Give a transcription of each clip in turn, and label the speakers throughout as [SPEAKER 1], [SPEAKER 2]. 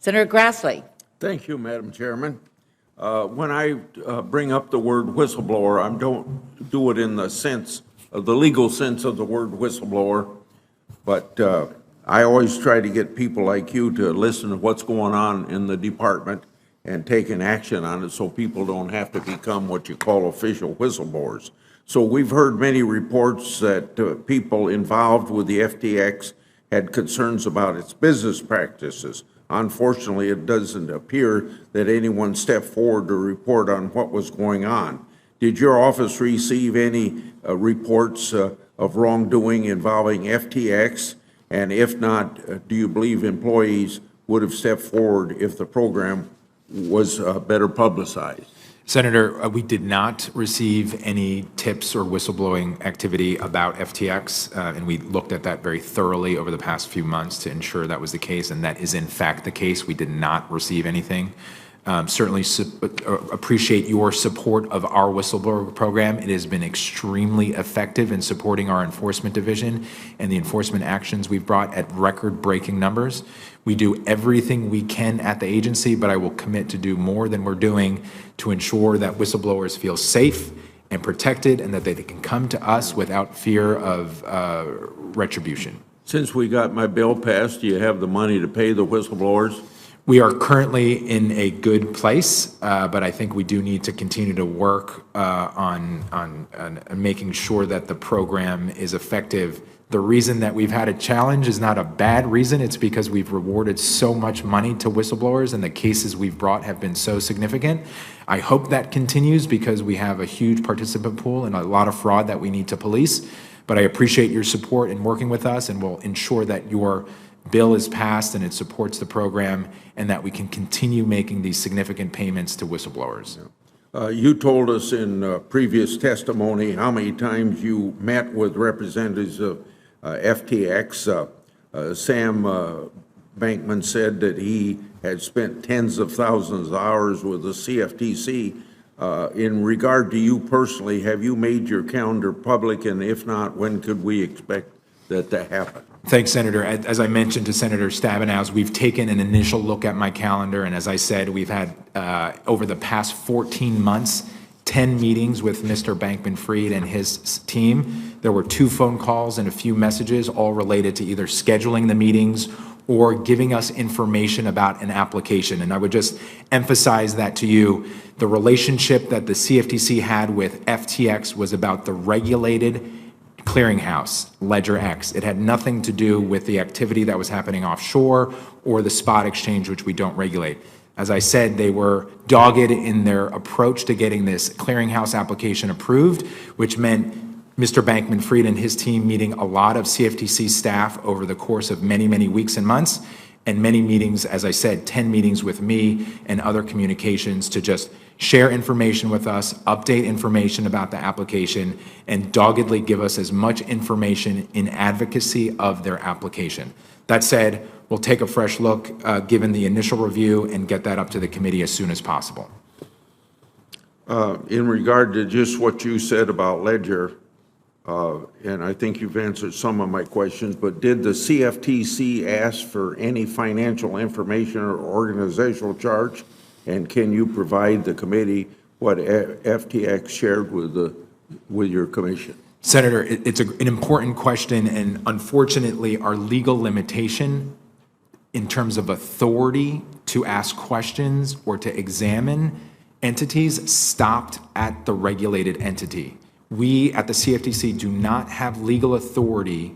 [SPEAKER 1] Senator Grassley.
[SPEAKER 2] Thank you, Madam Chairman. When I bring up the word whistleblower, I don't do it in the sense of the legal sense of the word whistleblower, but I always try to get people like you to listen to what's going on in the department and take an action on it so people don't have to become what you call official whistleblowers. So we've heard many reports that people involved with the FTX had concerns about its business practices. Unfortunately, it doesn't appear that anyone stepped forward to report on what was going on. Did your office receive any reports of wrongdoing involving FTX? And if not, do you believe employees would have stepped forward if the program was better publicized?
[SPEAKER 3] Senator, we did not receive any tips or whistleblowing activity about FTX, and we looked at that very thoroughly over the past few months to ensure that was the case, and that is in fact the case. We did not receive anything. Certainly appreciate your support of our whistleblower program. It has been extremely effective in supporting our enforcement division and the enforcement actions we've brought at record-breaking numbers. We do everything we can at the agency, but I will commit to do more than we're doing to ensure that whistleblowers feel safe and protected and that they can come to us without fear of retribution.
[SPEAKER 2] Since we got my bill passed, do you have the money to pay the whistleblowers?
[SPEAKER 3] We are currently in a good place, but I think we do need to continue to work on making sure that the program is effective. The reason that we've had a challenge is not a bad reason. It's because we've rewarded so much money to whistleblowers and the cases we've brought have been so significant. I hope that continues because we have a huge participant pool and a lot of fraud that we need to police. But I appreciate your support in working with us, and we'll ensure that your bill is passed and it supports the program and that we can continue making these significant payments to whistleblowers.
[SPEAKER 2] You told us in previous testimony how many times you met with representatives of FTX. Sam Bankman said that he had spent tens of thousands of hours with the CFTC. In regard to you personally, have you made your calendar public? And if not, when could we expect that to happen?
[SPEAKER 3] Thanks, Senator. As I mentioned to Senator Stabenow, we've taken an initial look at my calendar, and as I said, we've had, over the past 14 months, 10 meetings with Mr. Bankman-Fried and his team. There were 2 phone calls and a few messages, all related to either scheduling the meetings or giving us information about an application. And I would just emphasize that to you. The relationship that the CFTC had with FTX was about the regulated clearinghouse, LedgerX. It had nothing to do with the activity that was happening offshore or the spot exchange, which we don't regulate. As I said, they were dogged in their approach to getting this clearinghouse application approved, which meant Mr. Bankman-Fried and his team meeting a lot of CFTC staff over the course of many, many weeks and months, and many meetings, as I said, 10 meetings with me and other communications to just share information with us, update information about the application, and doggedly give us as much information in advocacy of their application. That said, we'll take a fresh look given the initial review and get that up to the committee as soon as possible.
[SPEAKER 2] In regard to just what you said about Ledger, and I think you've answered some of my questions, but did the CFTC ask for any financial information or organizational charge? And can you provide the committee what FTX shared with your commission?
[SPEAKER 3] Senator, it's an important question, and unfortunately, our legal limitation in terms of authority to ask questions or to examine entities stopped at the regulated entity. We at the CFTC do not have legal authority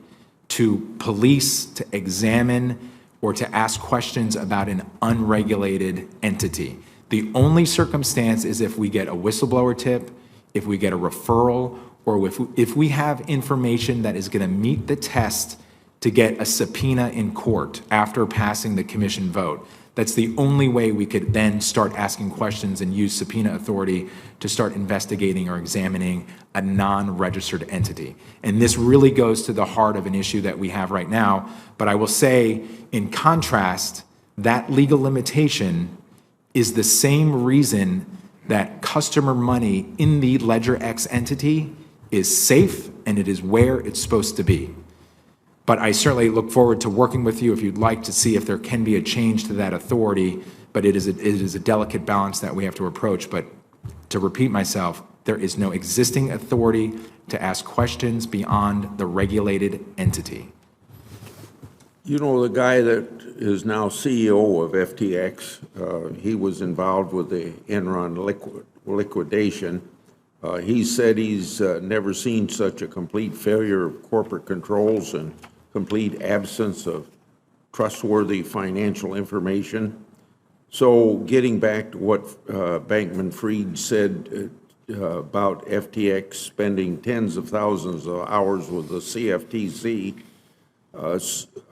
[SPEAKER 3] to police, to examine, or to ask questions about an unregulated entity. The only circumstance is if we get a whistleblower tip, if we get a referral, or if we have information that is going to meet the test to get a subpoena in court after passing the commission vote. That's the only way we could then start asking questions and use subpoena authority to start investigating or examining a non-registered entity. And this really goes to the heart of an issue that we have right now. But I will say, in contrast, that legal limitation is the same reason that customer money in the LedgerX entity is safe and it is where it's supposed to be. But I certainly look forward to working with you if you'd like to see if there can be a change to that authority. But it is a delicate balance that we have to approach. But to repeat myself, there is no existing authority to ask questions beyond the regulated entity.
[SPEAKER 2] You know, the guy that is now CEO of FTX, he was involved with the Enron liquidation. He said he's never seen such a complete failure of corporate controls and complete absence of trustworthy financial information. So getting back to what Bankman-Fried said about FTX spending tens of thousands of hours with the CFTC,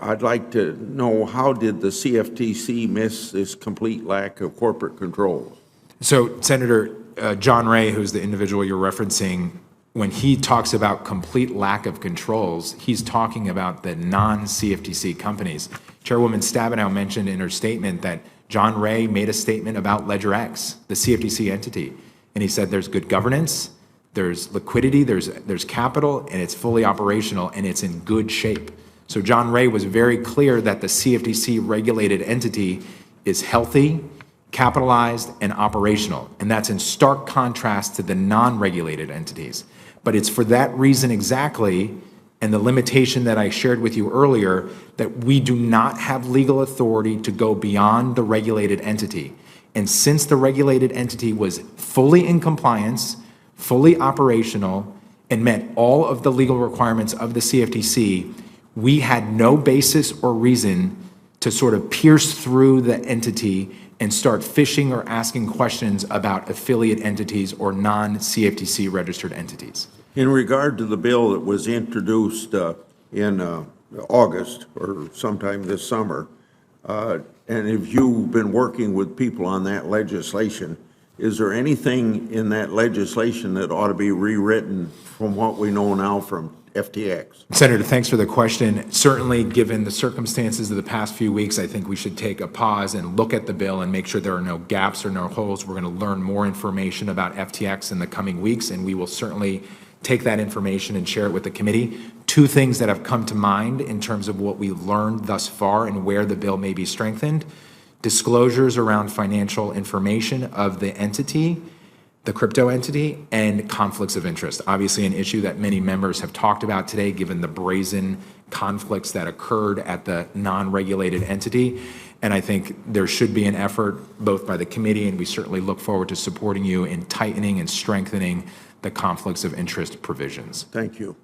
[SPEAKER 2] I'd like to know, how did the CFTC miss this complete lack of corporate control?
[SPEAKER 3] So Senator John Ray, who's the individual you're referencing, when he talks about complete lack of controls, he's talking about the non-CFTC companies. Chairwoman Stabenow mentioned in her statement that John Ray made a statement about Ledger X, the CFTC entity, and he said there's good governance, there's liquidity, there's capital, and it's fully operational, and it's in good shape. So John Ray was very clear that the CFTC regulated entity is healthy, capitalized, and operational. And that's in stark contrast to the non-regulated entities. But it's for that reason exactly, and the limitation that I shared with you earlier, that we do not have legal authority to go beyond the regulated entity. And since the regulated entity was fully in compliance, fully operational, and met all of the legal requirements of the CFTC, we had no basis or reason to sort of pierce through the entity and start fishing or asking questions about affiliate entities or non-CFTC registered entities.
[SPEAKER 2] In regard to the bill that was introduced in August or sometime this summer, and if you've been working with people on that legislation, is there anything in that legislation that ought to be rewritten from what we know now from FTX?
[SPEAKER 3] Senator, thanks for the question. Certainly, given the circumstances of the past few weeks, I think we should take a pause and look at the bill and make sure there are no gaps or no holes. We're going to learn more information about FTX in the coming weeks, and we will certainly take that information and share it with the committee. Two things that have come to mind in terms of what we've learned thus far and where the bill may be strengthened: disclosures around financial information of the entity, the crypto entity, and conflicts of interest. Obviously an issue that many members have talked about today, given the brazen conflicts that occurred at the non-regulated entity. And I think there should be an effort both by the committee, and we certainly look forward to supporting you in tightening and strengthening the conflicts of interest provisions.
[SPEAKER 2] Thank you.